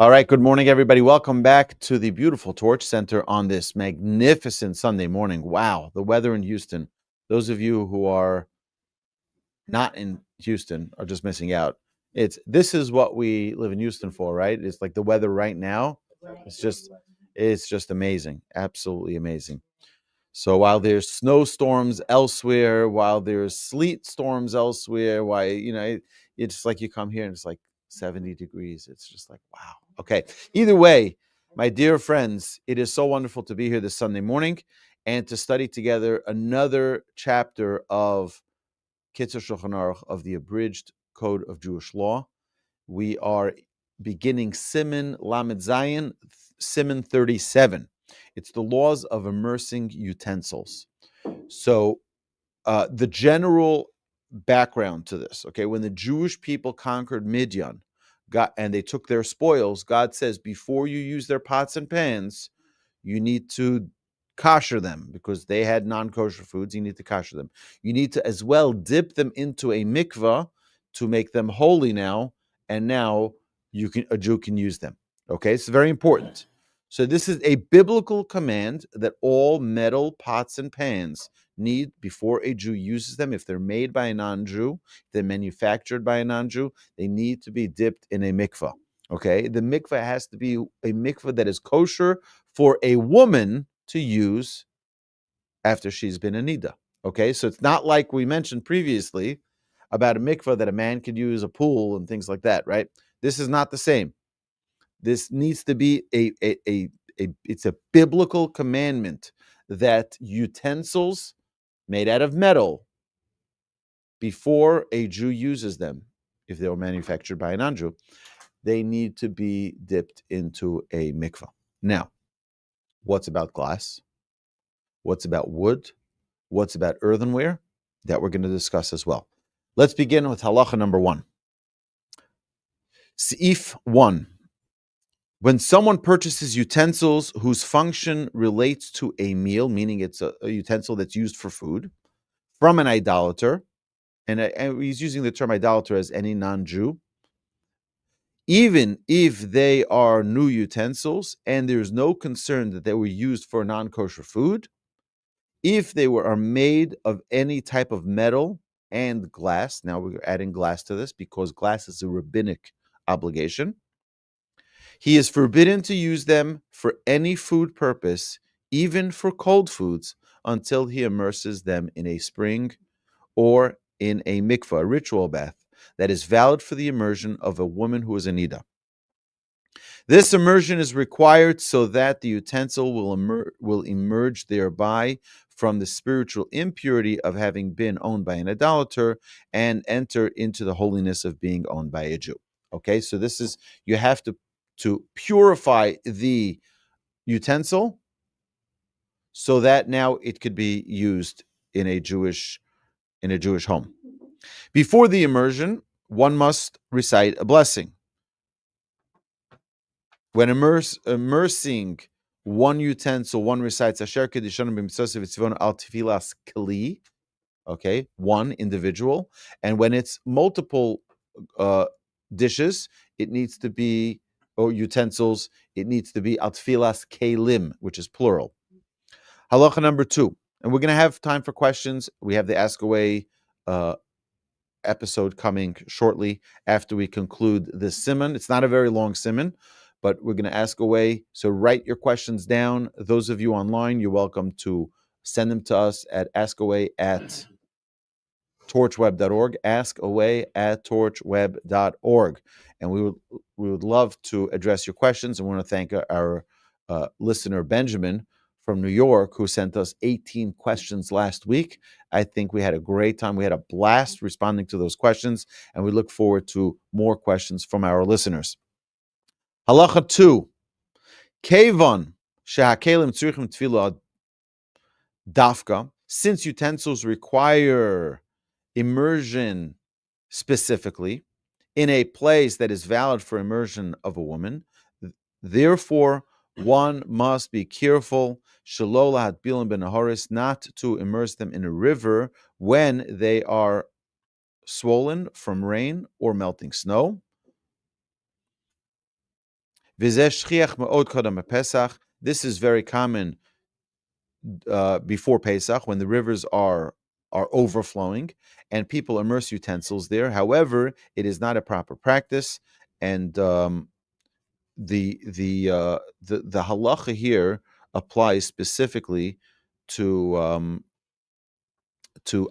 All right, good morning, everybody. Welcome back to the beautiful Torch Center on this magnificent Sunday morning. Wow, the weather in Houston. Those of you who are not in Houston are just missing out. This is what we live in Houston for, right? It's like the weather right now. It's just amazing, absolutely amazing. So while there's snowstorms elsewhere, while there's sleet storms elsewhere, it's like you come here and it's like 70 degrees. It's just like, wow. Okay. Either way, my dear friends, it is so wonderful to be here this Sunday morning and to study together another chapter of Kitzur Shulchan Aruch, of the abridged code of Jewish law. We are beginning Siman Lamed Zayin, Siman 37. It's the laws of immersing utensils. So the general background to this, okay, when the Jewish people conquered Midian, and they took their spoils, God says, before you use their pots and pans, you need to kosher them, because they had non-kosher foods. You need to kosher them. You need to as well dip them into a mikvah to make them holy now, and now a Jew can use them. Okay, it's very important. So this is a biblical command that all metal pots and pans need, before a Jew uses them, if they're made by a non-Jew, if they're manufactured by a non-Jew, they need to be dipped in a mikvah. Okay, the mikvah has to be a mikvah that is kosher for a woman to use after she's been a nida. Okay, so it's not like we mentioned previously about a mikvah that a man could use, a pool and things like that, right? This is not the same. This needs to be it's a biblical commandment that utensils made out of metal, before a Jew uses them, if they were manufactured by a non-Jew, they need to be dipped into a mikvah. Now, what's about glass? What's about wood? What's about earthenware? That we're going to discuss as well. Let's begin with halacha number 1. Seif 1. When someone purchases utensils whose function relates to a meal, meaning it's a utensil that's used for food, from an idolater, and he's using the term idolater as any non-Jew, even if they are new utensils and there's no concern that they were used for non-kosher food, if they are made of any type of metal and glass, now we're adding glass to this because glass is a rabbinic obligation, he is forbidden to use them for any food purpose, even for cold foods, until he immerses them in a spring or in a mikvah, a ritual bath, that is valid for the immersion of a woman who is a nida. This immersion is required so that the utensil will emerge thereby from the spiritual impurity of having been owned by an idolater and enter into the holiness of being owned by a Jew. Okay, so this is, you have to purify the utensil so that now it could be used in a Jewish home. Before the immersion, one must recite a blessing. When immersing one utensil, one recites Asher Kedishonim B'Mitzvos V'Tzivon Al Tevilah Kli, okay, one individual. And when it's multiple dishes, it needs to be, or utensils, it needs to be Al Tevilah Kelim, which is plural. Halacha number 2. And we're going to have time for questions. We have the Ask Away episode coming shortly after we conclude this Siman. It's not a very long Siman, but we're going to ask away. So write your questions down. Those of you online, you're welcome to send them to us at askaway@torchweb.org, askaway@torchweb.org. And we would love to address your questions. And we want to thank our listener, Benjamin, from New York, who sent us 18 questions last week. I think we had a great time. We had a blast responding to those questions, and we look forward to more questions from our listeners. Halacha 2. Kevon shehakelim tzrichim tevilah dafka, since utensils require immersion specifically in a place that is valid for immersion of a woman, therefore one must be careful not to immerse them in a river when they are swollen from rain or melting snow. This is very common before Pesach, when the rivers are overflowing and people immerse utensils there. However, it is not a proper practice, and the halacha here applies specifically to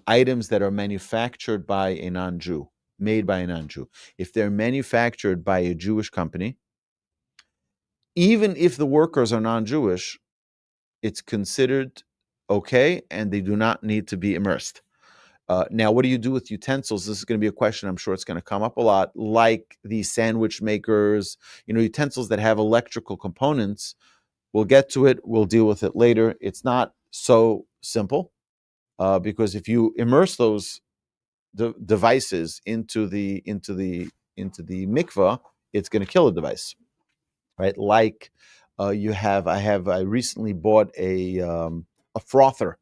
items that are manufactured by a non-Jew, made by a non-Jew. If they're manufactured by a Jewish company, even if the workers are non-Jewish, it's considered okay, and they do not need to be immersed. Now, what do you do with utensils? This is going to be a question I'm sure it's going to come up a lot, like these sandwich makers, utensils that have electrical components. We'll get to it. We'll deal with it later. It's not so simple because if you immerse those devices into the mikvah, it's going to kill the device, right? Like I recently bought a frother,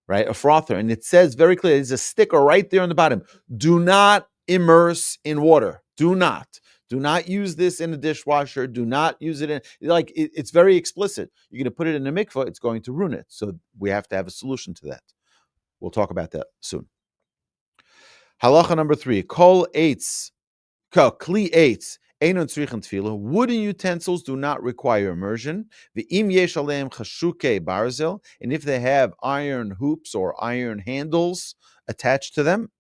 right? A frother, and it says very clearly, there's a sticker right there on the bottom. Do not immerse in water. Do not use this in a dishwasher. Do not use it in, it's very explicit. You're going to put it in a mikvah, it's going to ruin it. So we have to have a solution to that. We'll talk about that soon. Halacha number 3, kli eitz. Wooden utensils do not require immersion. And if they have iron hoops or iron handles attached to them,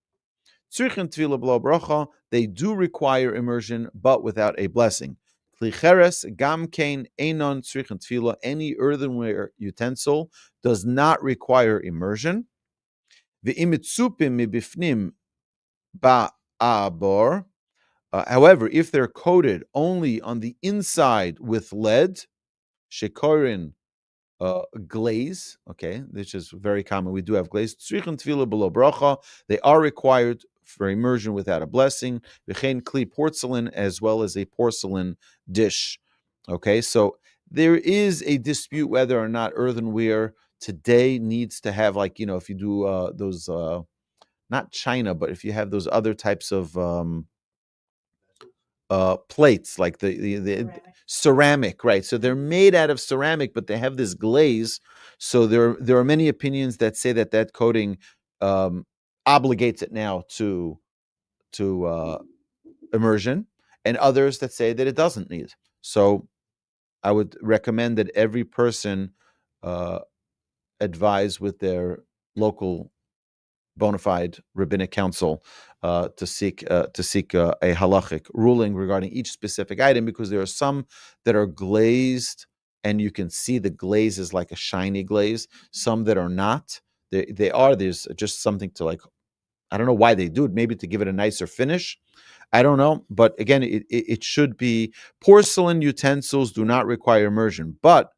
they do require immersion, but without a blessing. Any earthenware utensil does not require immersion. However, if they're coated only on the inside with lead, shekorin, glaze, okay, which is very common. We do have glaze. They are required for immersion without a blessing. Kli porcelain, as well as a porcelain dish. Okay, so there is a dispute whether or not earthenware today needs to have, if you do those, not china, but if you have those other types of plates, like the ceramic, right? So they're made out of ceramic, but they have this glaze. So there are many opinions that say that coating obligates it now to immersion, and others that say that it doesn't need. So I would recommend that every person advise with their local bona fide rabbinic council to seek a halachic ruling regarding each specific item, because there are some that are glazed and you can see the glaze is like a shiny glaze. Some that are not. There's just something to, I don't know why they do it, maybe to give it a nicer finish. I don't know. But again, it should be, porcelain utensils do not require immersion. But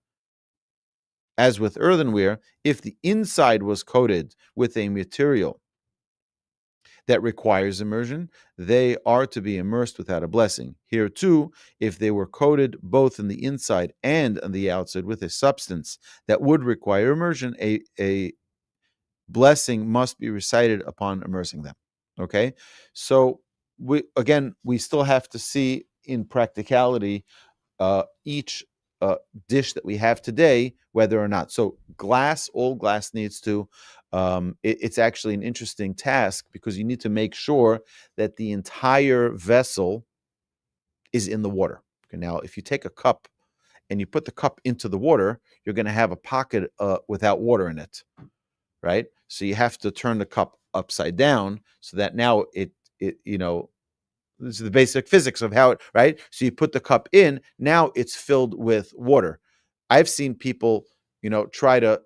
as with earthenware, if the inside was coated with a material that requires immersion, they are to be immersed without a blessing. Here too, if they were coated both in the inside and on the outside with a substance that would require immersion, a blessing must be recited upon immersing them. Okay? So we still have to see in practicality each dish that we have today, whether or not. So all glass needs to, it's actually an interesting task, because you need to make sure that the entire vessel is in the water. Okay, now, if you take a cup and you put the cup into the water, you're going to have a pocket without water in it, right? So you have to turn the cup upside down so that now this is the basic physics of how it, right? So you put the cup in, now it's filled with water. I've seen people, try to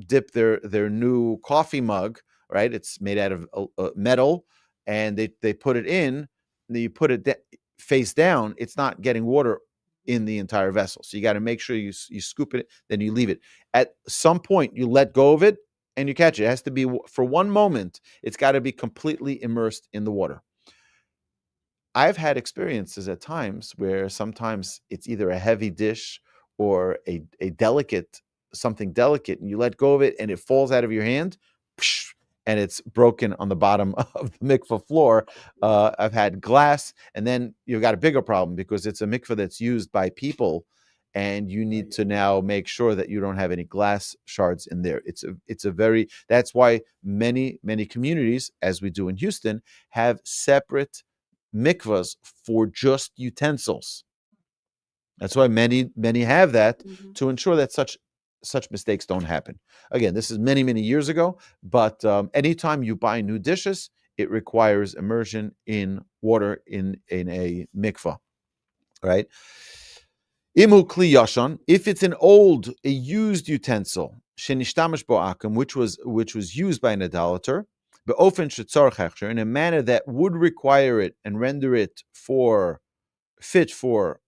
dip their new coffee mug, right? It's made out of metal, and they put it in, and you put it face down, it's not getting water in the entire vessel. So you got to make sure you scoop it, then you leave it. At some point, you let go of it and you catch it. It has to be, for one moment, it's got to be completely immersed in the water. I've had experiences at times where sometimes it's either a heavy dish or a delicate, something delicate, and you let go of it and it falls out of your hand, and it's broken on the bottom of the mikvah floor. I've had glass, and then you've got a bigger problem because it's a mikvah that's used by people, and you need to now make sure that you don't have any glass shards in there. That's why many communities, as we do in Houston, have separate mikvahs for just utensils. That's why many have that to ensure that such mistakes don't happen. Again, this is many years ago, but anytime you buy new dishes, it requires immersion in water in a mikvah, right? Imu kli yashan, if it's a used utensil, shenishtamash bo akum, which was used by an idolater, be'ofen shetzarech hechsher, in a manner that would require it and render it fit for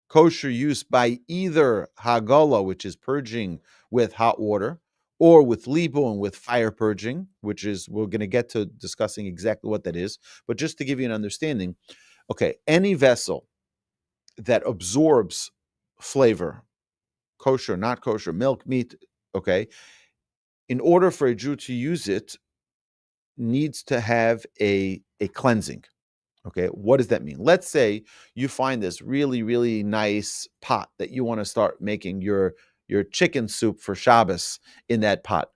kosher use by either hagala, which is purging with hot water, or with libo and with fire purging, which is, we're going to get to discussing exactly what that is. But just to give you an understanding, okay, any vessel that absorbs flavor, kosher, not kosher, milk, meat, okay, in order for a Jew to use it, needs to have a cleansing. Okay, what does that mean? Let's say you find this really nice pot that you want to start making your chicken soup for Shabbos in that pot.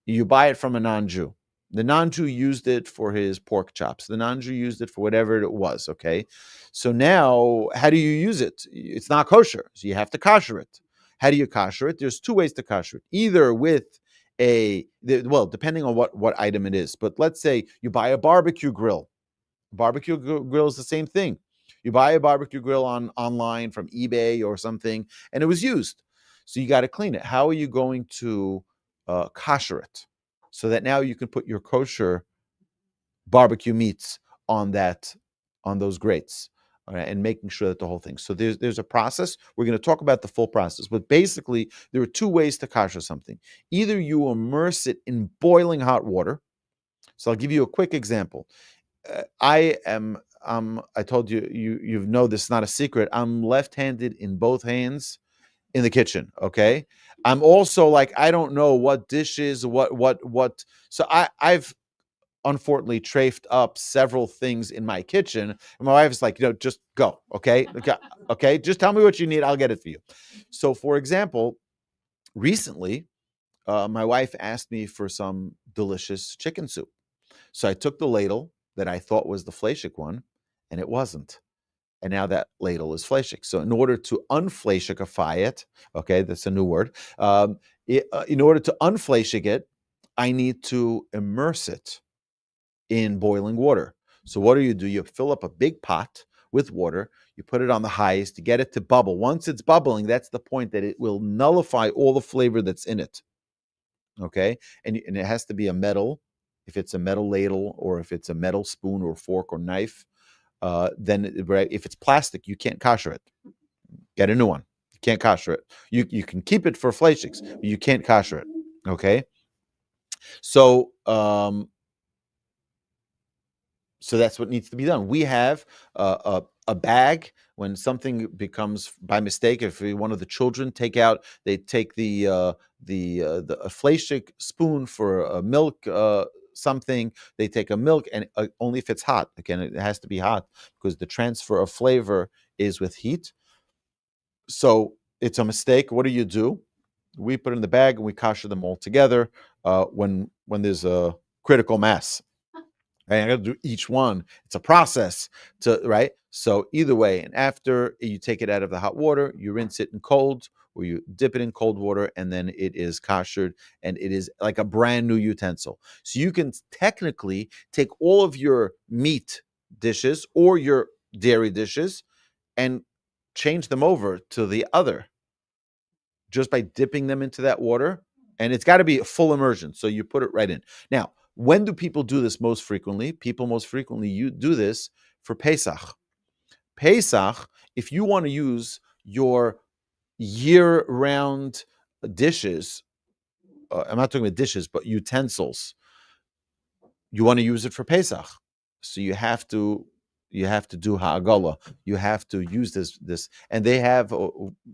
You buy it from a non-Jew. The non-Jew used it for his pork chops. The non-Jew used it for whatever it was, okay? So now, how do you use it? It's not kosher, so you have to kosher it. How do you kosher it? There's two ways to kosher it. Either with depending on what item it is. But let's say you buy a barbecue grill. Barbecue grill is the same thing. You buy a barbecue grill online from eBay or something, and it was used. So you got to clean it. How are you going to kosher it so that now you can put your kosher barbecue meats on those grates, all right, and making sure that the whole thing. So there's a process. We're going to talk about the full process, but basically there are two ways to kosher something. Either you immerse it in boiling hot water. So I'll give you a quick example. I told you know this is not a secret. I'm left-handed in both hands in the kitchen. Okay. I'm also like, I don't know what dishes, what. So I've unfortunately trafed up several things in my kitchen. And my wife is like, just go. Okay. Okay. Just tell me what you need. I'll get it for you. So for example, recently, my wife asked me for some delicious chicken soup. So I took the ladle that I thought was the fleshik one, and it wasn't. And now that ladle is fleshik. So in order to unfleshikify it, okay, that's a new word. In order to unfleshik it, I need to immerse it in boiling water. So what do? You fill up a big pot with water, you put it on the highest to get it to bubble. Once it's bubbling, that's the point that it will nullify all the flavor that's in it. Okay, and it has to be a metal. If it's a metal ladle or if it's a metal spoon or fork or knife, then if it's plastic, you can't kosher it. Get a new one. You can't kosher it. You can keep it for fleishiks, but you can't kosher it. Okay, so that's what needs to be done. We have a bag. When something becomes by mistake, if one of the children take the fleshik spoon for a milk something, they take a milk, and only if it's hot. Again, it has to be hot because the transfer of flavor is with heat. So it's a mistake. What do? We put it in the bag and we kosher them all together when there's a critical mass. Right? I got to do each one. It's a process right? So either way, and after you take it out of the hot water, you rinse it in cold, or you dip it in cold water, and then it is koshered, and it is like a brand new utensil. So you can technically take all of your meat dishes or your dairy dishes and change them over to the other just by dipping them into that water. And it's got to be a full immersion. So you put it right in. Now, when do people do this most frequently? People most frequently do this for Pesach. Pesach, if you want to use your year-round dishes, I'm not talking about dishes, but utensils, you want to use it for Pesach. So you have to do ha'agala. You have to use this, and they have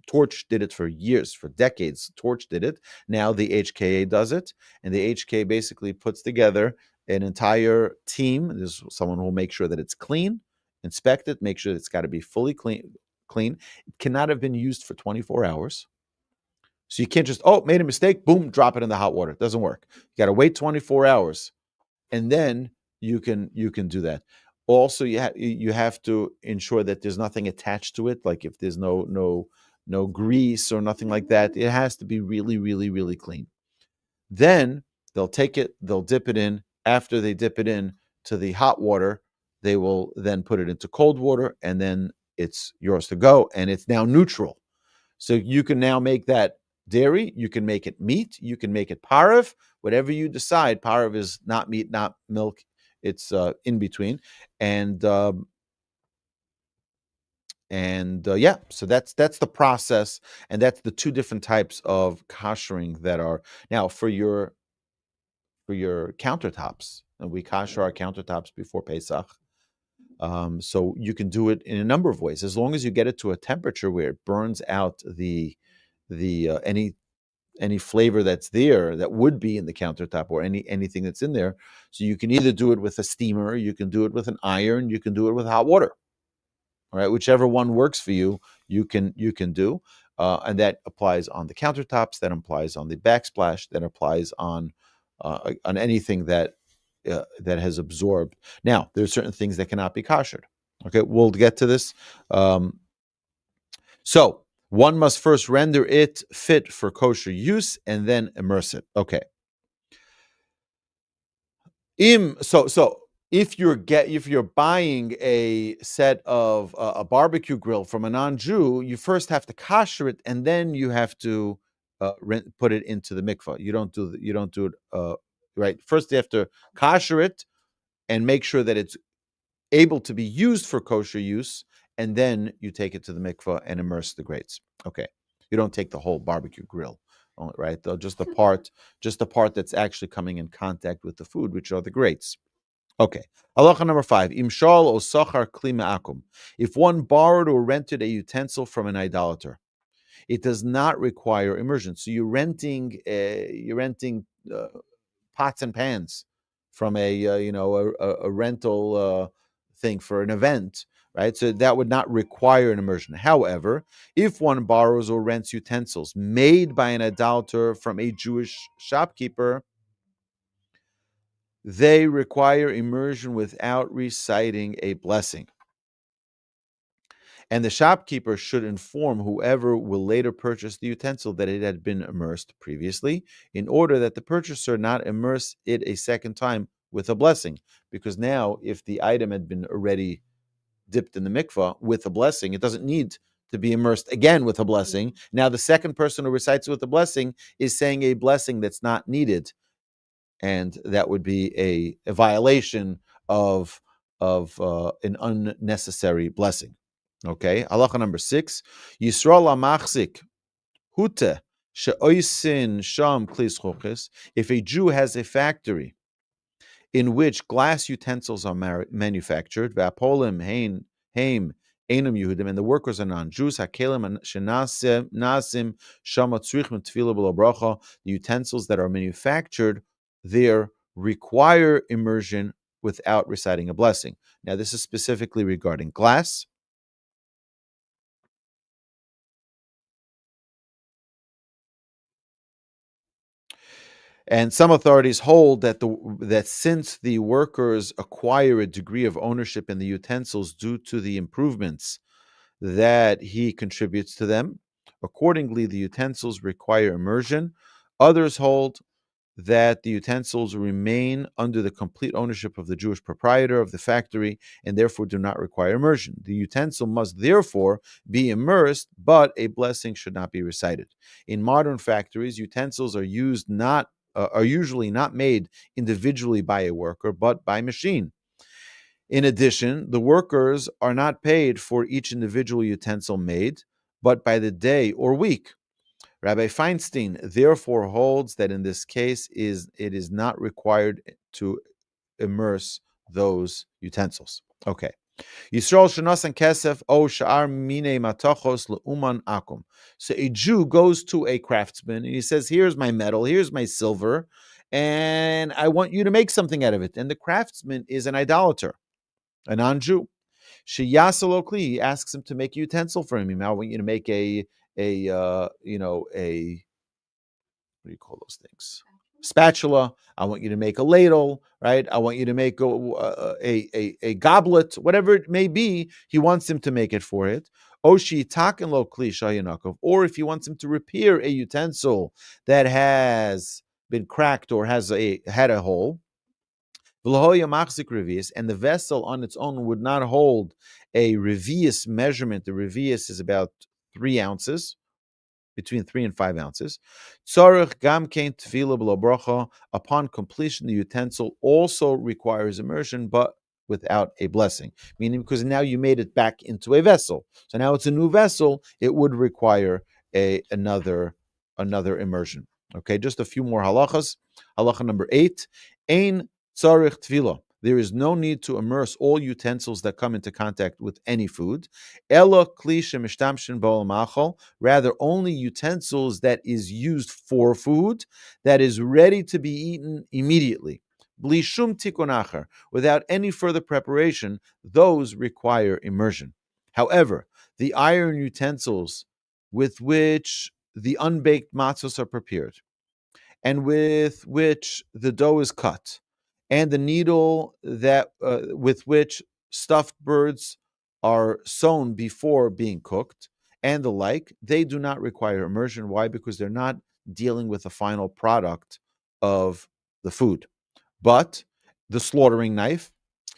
Torch did it for years, for decades. Torch did it. Now the HKA does it, and the HKA basically puts together an entire team. There's someone who will make sure that it's clean, inspect it, make sure it's got to be fully clean. It cannot have been used for 24 hours. So you can't just, made a mistake, boom, drop it in the hot water. It doesn't work. You got to wait 24 hours, and then you can do that. Also, you have to ensure that there's nothing attached to it, like if there's no grease or nothing like that. It has to be really, really, really clean. Then they'll take it, they'll dip it in. After they dip it in to the hot water, they will then put it into cold water, and then it's yours to go, and it's now neutral. So you can now make that dairy, you can make it meat, you can make it parav, whatever you decide. Parav is not meat, not milk, it's in between. And so that's the process, and that's the two different types of kashering that are now for your countertops. And we kosher our countertops before Pesach. So you can do it in a number of ways, as long as you get it to a temperature where it burns out the any flavor that's there that would be in the countertop, or anything that's in there. So you can either do it with a steamer, you can do it with an iron, you can do it with hot water. All right, whichever one works for you, you can do, and that applies on the countertops, that applies on the backsplash, that applies on anything that has absorbed. Now, there are certain things that cannot be koshered. Okay, we'll get to this. So one must first render it fit for kosher use and then immerse it. Okay. So if you're buying a set of a barbecue grill from a non-Jew, you first have to kosher it, and then you have to put it into the mikvah. You don't do it right. First, you have to kosher it and make sure that it's able to be used for kosher use, and then you take it to the mikvah and immerse the grates. Okay, you don't take the whole barbecue grill, right? Just the part that's actually coming in contact with the food, which are the grates. Okay, halacha number 5: Imshal o sochar kli me'akum. If one borrowed or rented a utensil from an idolater, it does not require immersion. So you're renting pots and pans from a rental thing for an event, right? So that would not require an immersion. However, if one borrows or rents utensils made by an idolater from a Jewish shopkeeper, they require immersion without reciting a blessing. And the shopkeeper should inform whoever will later purchase the utensil that it had been immersed previously, in order that the purchaser not immerse it a second time with a blessing. Because now, if the item had been already dipped in the mikvah with a blessing, it doesn't need to be immersed again with a blessing. Now the second person who recites it with a blessing is saying a blessing that's not needed, and that would be a violation of an unnecessary blessing. Okay, halacha number 6: Yisrael amachzik hute sheoisin sham klis choches. If a Jew has a factory in which glass utensils are manufactured, vapolim haim enum Yehudim, and the workers are non-Jews, hakelim shenasim shama tzrichim tevilah b'lo bracha, the utensils that are manufactured there require immersion without reciting a blessing. Now, this is specifically regarding glass. And some authorities hold that since the workers acquire a degree of ownership in the utensils due to the improvements that he contributes to them, accordingly, the utensils require immersion. Others hold that the utensils remain under the complete ownership of the Jewish proprietor of the factory and therefore do not require immersion. The utensil must therefore be immersed, but a blessing should not be recited. In modern factories, utensils are usually not made individually by a worker, but by machine. In addition, the workers are not paid for each individual utensil made, but by the day or week. Rabbi Feinstein therefore holds that in this case it is not required to immerse those utensils. Okay, Yisrael shenasan kesef o sha'ar mine matachos leuman akum. So a Jew goes to a craftsman and he says, "Here's my metal, here's my silver, and I want you to make something out of it." And the craftsman is an idolater, a non-Jew. Sheyasalokli, he asks him to make a utensil for him. I want you to make a what do you call those things? Spatula. I want you to make a ladle, right? I want you to make a goblet, whatever it may be. He wants him to make it for it. Or if he wants him to repair a utensil that has been cracked or had a hole, and the vessel on its own would not hold a revius measurement. The revius is about 3 ounces, between 3 and 5 ounces. Upon completion, the utensil also requires immersion, but without a blessing. Meaning, because now you made it back into a vessel. So now it's a new vessel, it would require another immersion. Okay, just a few more halachas. Halacha number 8. Ein tzarich tevilah. There is no need to immerse all utensils that come into contact with any food. Ela kli shemishtamshin bo'al machal. Rather, only utensils that is used for food, that is ready to be eaten immediately. Bli shum tikun acher, without any further preparation, those require immersion. However, the iron utensils with which the unbaked matzos are prepared, and with which the dough is cut, and the needle that with which stuffed birds are sewn before being cooked, and the like, they do not require immersion. Why? Because they're not dealing with the final product of the food. But the slaughtering knife,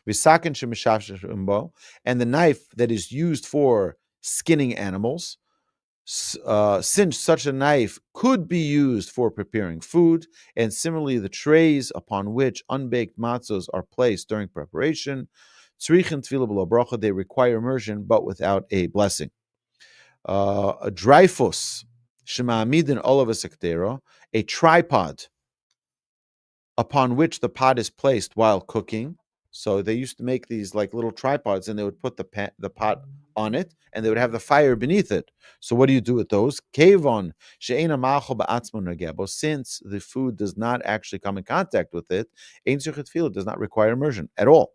and the knife that is used for skinning animals, since such a knife could be used for preparing food, and similarly the trays upon which unbaked matzos are placed during preparation, they require immersion, but without a blessing. A dryphus, shema'amidin olav sektero, a tripod upon which the pot is placed while cooking. So they used to make these like little tripods, and they would put the pot on it, and they would have the fire beneath it. So what do you do with those? Kevon she'ena ma'achol ba'atzmo negebo. Since the food does not actually come in contact with it, ein tzarich tevilah, does not require immersion at all.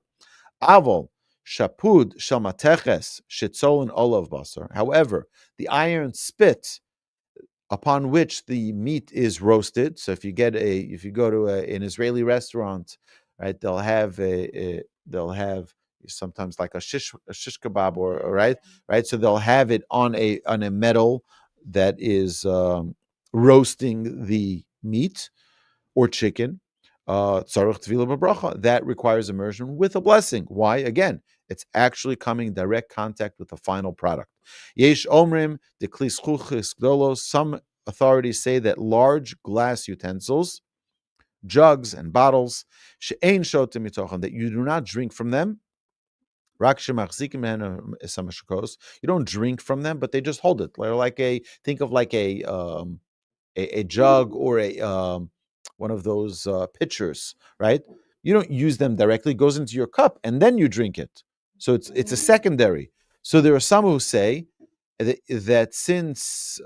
Avol shapud shel mateches shetzolin olav basar. However, the iron spit upon which the meat is roasted. So if you go to an Israeli restaurant, right, they'll have sometimes like a shish kebab, or right. So they'll have it on a metal that is roasting the meat or chicken. That requires immersion with a blessing. Why? Again, it's actually coming in direct contact with the final product. Yesh omrim de klis gdolos. Some authorities say that large glass utensils, jugs and bottles, she'ein shotim mitochen, that you do not drink from them. You don't drink from them, but they just hold it. Think of like a jug or a one of those pitchers, right? You don't use them directly; it goes into your cup, and then you drink it. So it's a secondary. So there are some who say that since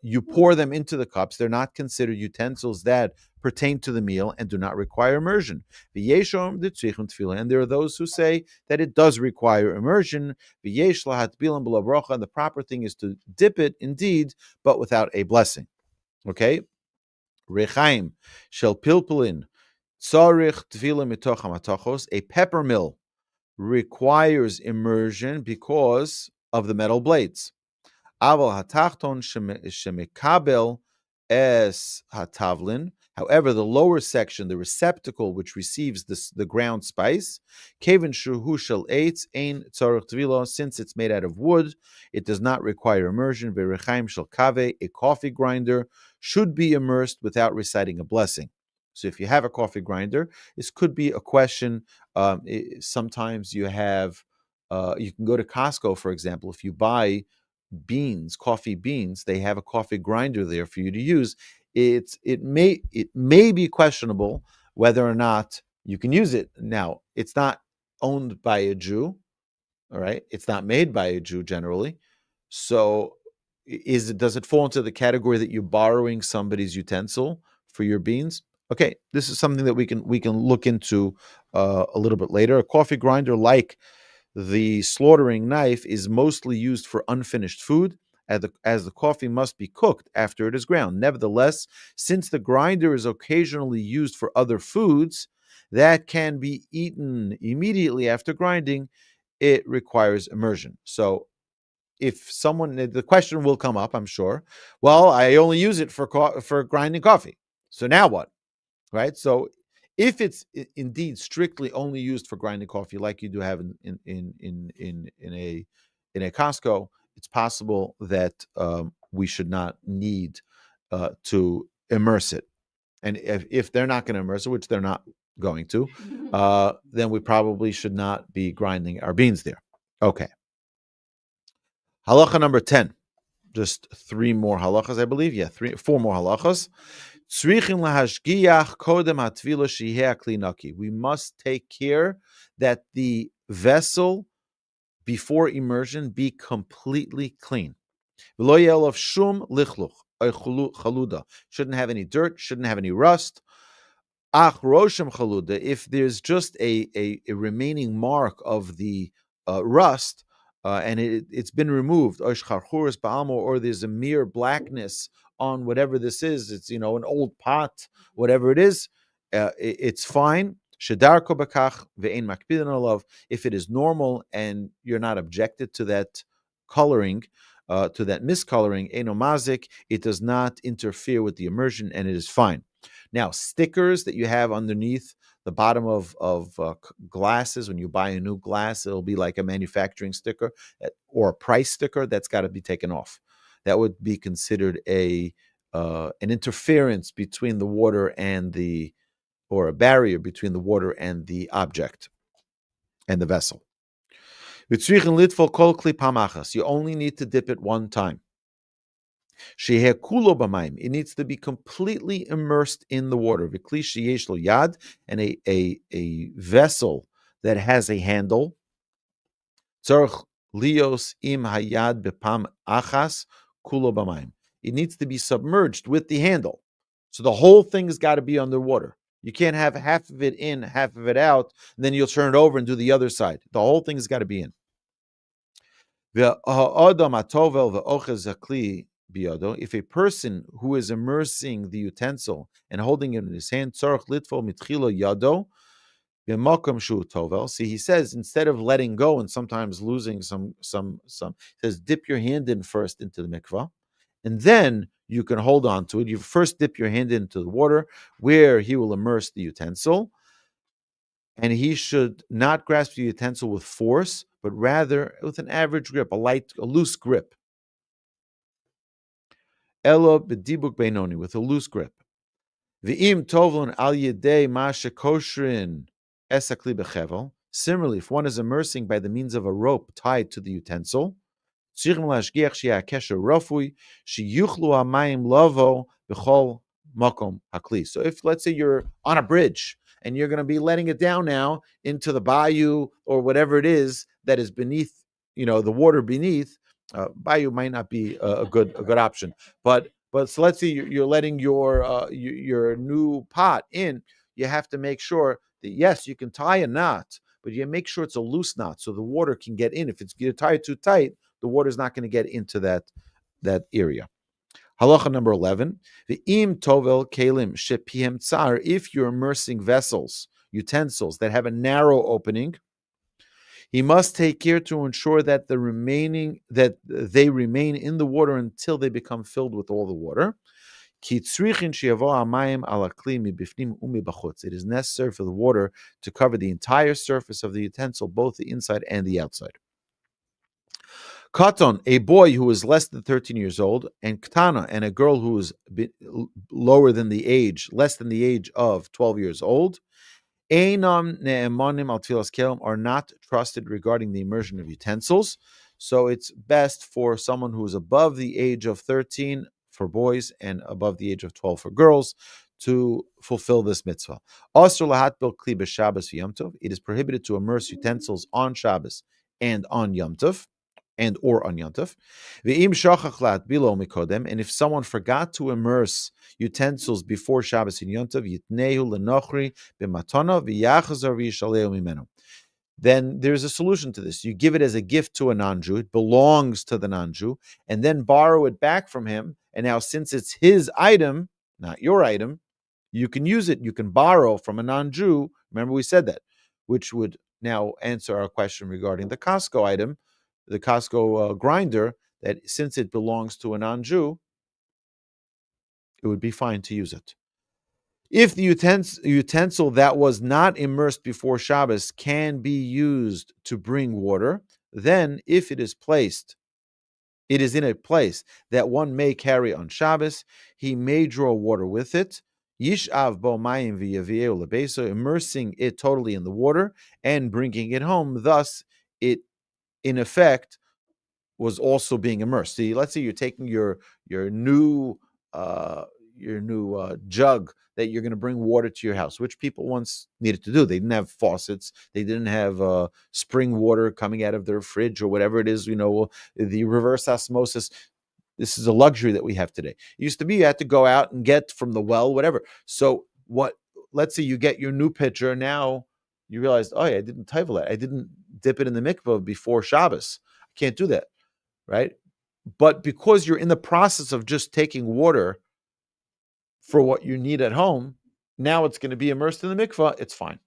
you pour them into the cups, they're not considered utensils that pertain to the meal and do not require immersion. And there are those who say that it does require immersion. And the proper thing is to dip it, indeed, but without a blessing. Okay? Rechaim shel pilpulin tzarich tevilah mitoch hamatachos. A pepper mill requires immersion because of the metal blades. Aval hatachton shemekabel es hatavlin. However, the lower section, the receptacle which receives the ground spice, kevin shuhu shel eitz ein tzarich tevilah, since it's made out of wood, it does not require immersion. Verechaim shel kave, a coffee grinder, should be immersed without reciting a blessing. So if you have a coffee grinder, this could be a question. Sometimes you have, you can go to Costco, for example, if you buy coffee beans, they have a coffee grinder there for you to use. It may be questionable whether or not you can use it. Now, it's not owned by a Jew, All right, it's not made by a Jew generally. So, does it fall into the category that you're borrowing somebody's utensil for your beans? Okay, this is something that we can look into a little bit later. A coffee grinder, like the slaughtering knife, is mostly used for unfinished food, as the coffee must be cooked after it is ground. Nevertheless, since the grinder is occasionally used for other foods that can be eaten immediately after grinding, it requires immersion. So if someone, the question will come up, I'm sure, well, I only use it for grinding coffee. So now what? Right? So if it's indeed strictly only used for grinding coffee, like you do have in a Costco, it's possible that we should not need to immerse it. And if they're not going to immerse it, which they're not going to, then we probably should not be grinding our beans there. Okay. Halacha number 10. Just 3 more halachas, I believe. Yeah, 4 more halachas. We must take care that the vessel before immersion be completely clean. Shouldn't have any dirt, shouldn't have any rust. If there's just a remaining mark of the rust, and it's been removed, or there's a mere blackness on whatever this is, it's an old pot, whatever it is, it's fine. If it is normal and you're not objected to that coloring, to that miscoloring, it does not interfere with the immersion, and it is fine. Now, stickers that you have underneath the bottom of glasses, when you buy a new glass, it'll be like a manufacturing sticker or a price sticker. That's got to be taken off. That would be considered an interference between the water or a barrier between the water and the object and the vessel. You only need to dip it one time. It needs to be completely immersed in the water. And a vessel that has a handle. It needs to be submerged with the handle. So the whole thing's got to be underwater. You can't have half of it in, half of it out, and then you'll turn it over and do the other side. The whole thing's got to be in. If a person who is immersing the utensil and holding it in his hand, see, he says, instead of letting go and sometimes losing some, he says, dip your hand in first into the mikvah, and then you can hold on to it. You first dip your hand into the water where he will immerse the utensil, and he should not grasp the utensil with force, but rather with an average grip, a loose grip. Elo b'dibuk beinoni, with a loose grip. V'im tovlon al yedei ma shekosherin esakli bechevel. Similarly, if one is immersing by the means of a rope tied to the utensil, tzrichim lashgiach sheyeh kesher rafui sheyuchlu hamayim lavo b'chol makom hakli. So if, let's say, you're on a bridge and you're going to be letting it down now into the bayou or whatever it is that is beneath, the water beneath. Bayou might not be a good option, but so let's say you're letting your new pot in. You have to make sure that, yes, you can tie a knot, but you make sure it's a loose knot so the water can get in. If you tie it too tight, the water is not going to get into that area. Halacha number 11, V'im tovel kelim shepihem tsar, if you're immersing vessels, utensils that have a narrow opening, he must take care to ensure that they remain in the water until they become filled with all the water. It is necessary for the water to cover the entire surface of the utensil, both the inside and the outside. Katon, a boy who is less than 13 years old, and Ktana, and a girl who is less than the age of 12 years old, are not trusted regarding the immersion of utensils. So it's best for someone who is above the age of 13 for boys and above the age of 12 for girls to fulfill this mitzvah. It is prohibited to immerse utensils on Shabbos and on Yom Tov, and or on Yom Tov. Ve'im shachach la'atbilo mikodem, and if someone forgot to immerse utensils before Shabbos and Yom Tov, yitnehu lenochri b'matana v'yachazar v'yishaleu mimenu. Then there's a solution to this. You give it as a gift to a non-Jew. It belongs to the non-Jew, and then borrow it back from him. And now, since it's his item, not your item, you can use it. You can borrow from a non-Jew. Remember, we said that, which would now answer our question regarding the Costco item, the Costco grinder, that since it belongs to a non-Jew, it would be fine to use it. If the utensil that was not immersed before Shabbos can be used to bring water, then if it is in a place that one may carry on Shabbos, he may draw water with it, yishav bo mayim v'yavieu lebeso, immersing it totally in the water and bringing it home. Thus, it, in effect, was also being immersed. See, let's say you're taking your new jug that you're going to bring water to your house, which people once needed to do. They didn't have faucets. They didn't have spring water coming out of their fridge or whatever it is, the reverse osmosis. This is a luxury that we have today. It used to be you had to go out and get from the well, whatever. So let's say you get your new pitcher. Now you realize, oh yeah, I didn't Tevilah. I didn't dip it in the mikvah before Shabbos. I can't do that, right? But because you're in the process of just taking water for what you need at home, now it's going to be immersed in the mikvah. It's fine.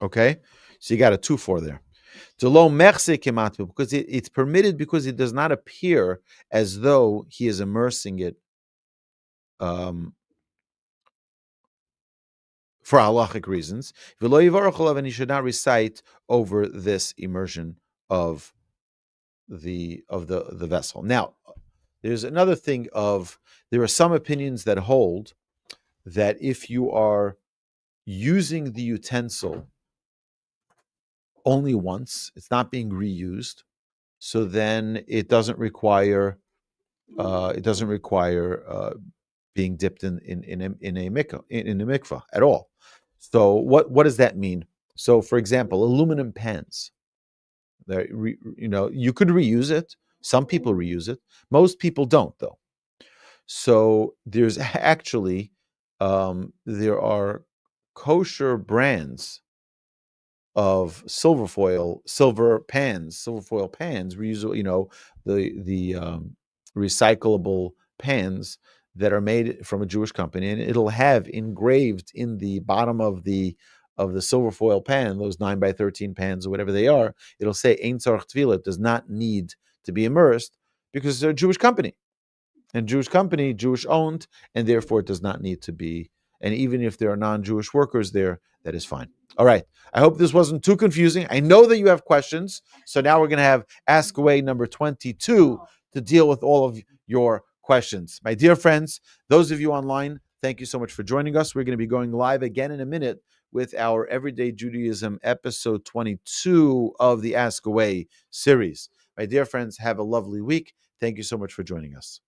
Okay? So you got a 2-4 there. Because it's permitted because it does not appear as though he is immersing it for halachic reasons. And he should not recite over this immersion of the vessel. Now, there's another thing there are some opinions that hold that if you are using the utensil only once, it's not being reused, so then it doesn't require being dipped in a mikvah at all. So what does that mean? So, for example, aluminum pans. You could reuse it. Some people reuse it. Most people don't, though. So there's actually there are kosher brands of silver foil pans, reusable, the recyclable pans that are made from a Jewish company, and it'll have engraved in the bottom of the silver foil pan, those 9x13 pans or whatever they are, it'll say Ein Tzarech Tevilah, does not need to be immersed because they're a Jewish company. And Jewish company, Jewish owned, and therefore it does not need to be. And even if there are non-Jewish workers there, that is fine. All right. I hope this wasn't too confusing. I know that you have questions. So now we're going to have Ask Away number 22 to deal with all of your questions. My dear friends, those of you online, thank you so much for joining us. We're going to be going live again in a minute with our Everyday Judaism episode 22 of the Ask Away series. My dear friends, have a lovely week. Thank you so much for joining us.